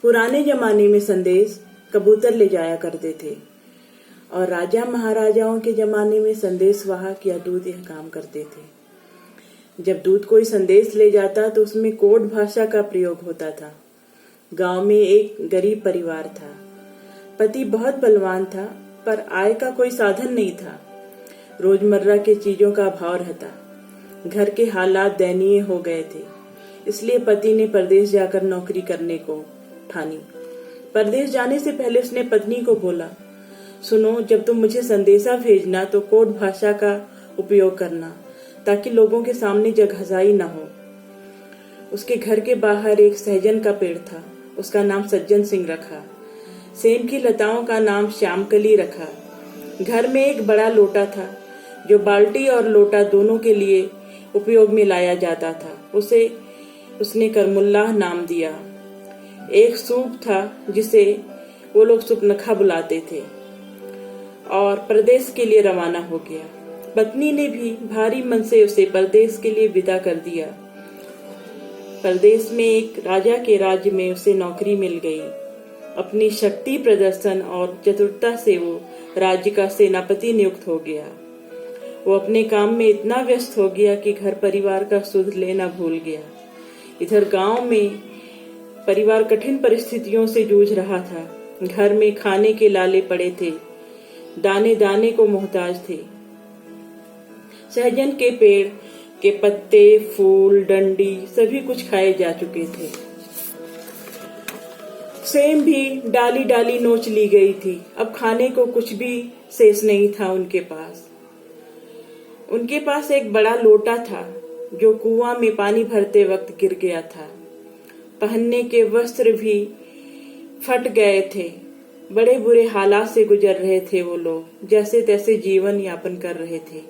पुराने जमाने में संदेश कबूतर ले जाया करते थे और राजा महाराजाओं के जमाने में संदेश वाहक या दूत यह काम करते थे। जब दूत कोई संदेश ले जाता तो उसमें कोड भाषा का प्रयोग होता था। गांव में एक गरीब परिवार था। पति बहुत बलवान था पर आय का कोई साधन नहीं था। रोजमर्रा के चीजों का अभाव रहता। घर के हालात दयनीय हो गए थे, इसलिए पति ने परदेश जाकर नौकरी करने को ठानी। परदेश जाने से पहले उसने पत्नी को बोला, सुनो, जब तुम मुझे संदेशा भेजना तो कोड भाषा का उपयोग करना ताकि लोगों के सामने जगहजाई न हो। उसके घर के बाहर एक सहजन का पेड़ था, उसका नाम सज्जन सिंह रखा। सेम की लताओं का नाम श्यामकली रखा। घर में एक बड़ा लोटा था जो बाल्टी और लोटा दोनों के लिए उपयोग में लाया जाता था। उसे उसने करमुल्लाह नाम दिया। एक सूप था जिसे वो लोग सुपनखा बुलाते थे और परदेश के लिए रवाना हो गया। पत्नी ने भी भारी मन से उसे परदेश के लिए विदा कर दिया। परदेश में एक राजा के राज्य में उसे नौकरी मिल गई। अपनी शक्ति प्रदर्शन और चतुरता से वो राज्य का सेनापति नियुक्त हो गया। वो अपने काम में इतना व्यस्त हो गया कि घर परिवार का सुध लेना भूल गया। इधर गांव में परिवार कठिन परिस्थितियों से जूझ रहा था। घर में खाने के लाले पड़े थे, दाने दाने को मोहताज थे। सहजन के पेड़ के पत्ते, फूल, डंडी सभी कुछ खाए जा चुके थे। सेम भी डाली डाली नोच ली गई थी। अब खाने को कुछ भी शेष नहीं था उनके पास। उनके पास एक बड़ा लोटा था जो कुआं में पानी भरते वक्त गिर गया था। पहनने के वस्त्र भी फट गए थे। बड़े बुरे हालात से गुजर रहे थे वो लोग, जैसे तैसे जीवन यापन कर रहे थे।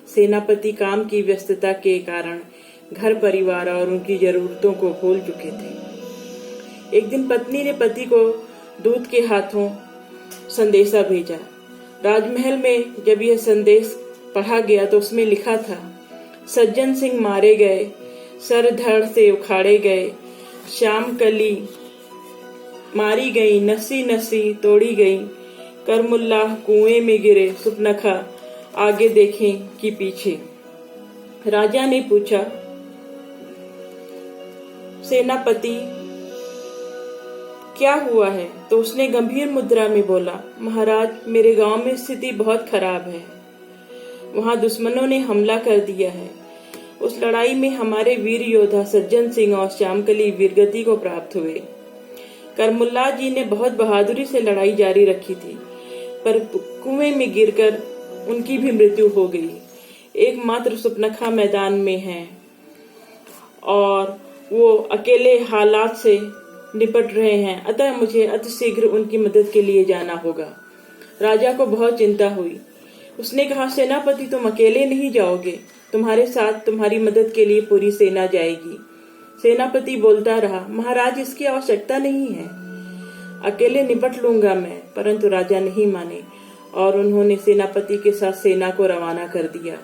सेनापति काम की व्यस्तता के कारण घर परिवार और उनकी जरूरतों को भूल चुके थे। एक दिन पत्नी ने पति को दूत के हाथों संदेशा भेजा। राजमहल में जब यह संदेश पढ़ा गया तो उसमें लिखा था, सज्जन सिंह मारे गए, सर धड़ से उखाड़े गए, श्यामकली मारी गई, नसी नसी तोड़ी गई, करमुल्लाह कुएं में गिरे, सुपनखा आगे देखें कि पीछे। राजा ने पूछा, सेनापति क्या हुआ है? तो उसने गंभीर मुद्रा में बोला, महाराज, मेरे गांव में स्थिति बहुत खराब है। वहां दुश्मनों ने हमला कर दिया है। उस लड़ाई में हमारे वीर योद्धा सज्जन सिंह और श्यामकली वीरगति को प्राप्त हुए। करमुल्ला जी ने बहुत बहादुरी से लड़ाई जारी रखी थी, पर कुएं में गिरकर उनकी भी मृत्यु हो गई। एकमात्र सुपनखा मैदान में है और वो अकेले हालात से निपट रहे हैं, अतः मुझे अतिशीघ्र उनकी मदद के लिए जाना होगा। राजा को बहुत चिंता हुई। उसने कहा, सेनापति, तुम अकेले नहीं जाओगे, तुम्हारे साथ तुम्हारी मदद के लिए पूरी सेना जाएगी। सेनापति बोलता रहा, महाराज, इसकी आवश्यकता नहीं है, अकेले निपट लूंगा मैं। परंतु राजा नहीं माने और उन्होंने सेनापति के साथ सेना को रवाना कर दिया।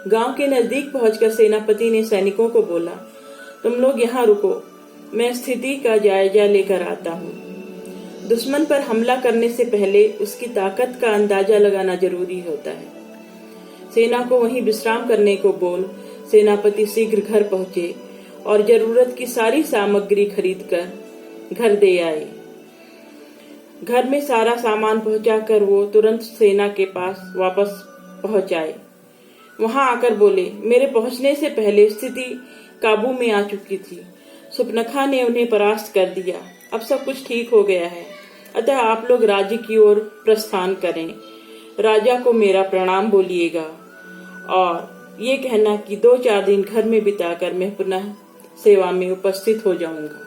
गांव के नजदीक पहुंचकर सेनापति ने सैनिकों को बोला, तुम लोग यहाँ रुको, मैं स्थिति का जायजा लेकर आता हूँ। दुश्मन पर हमला करने से पहले उसकी ताकत का अंदाजा लगाना जरूरी होता है। सेना को वहीं विश्राम करने को बोल सेनापति शीघ्र घर पहुंचे और जरूरत की सारी सामग्री खरीदकर घर दे आए। घर में सारा सामान पहुंचाकर वो तुरंत सेना के पास वापस पहुंच आए। वहां आकर बोले, मेरे पहुंचने से पहले स्थिति काबू में आ चुकी थी। सुपनखा ने उन्हें परास्त कर दिया। अब सब कुछ ठीक हो गया है, अतः आप लोग राज्य की ओर प्रस्थान करें। राजा को मेरा प्रणाम बोलिएगा और ये कहना कि 2-4 दिन घर में बिताकर मैं पुनः सेवा में उपस्थित हो जाऊंगा।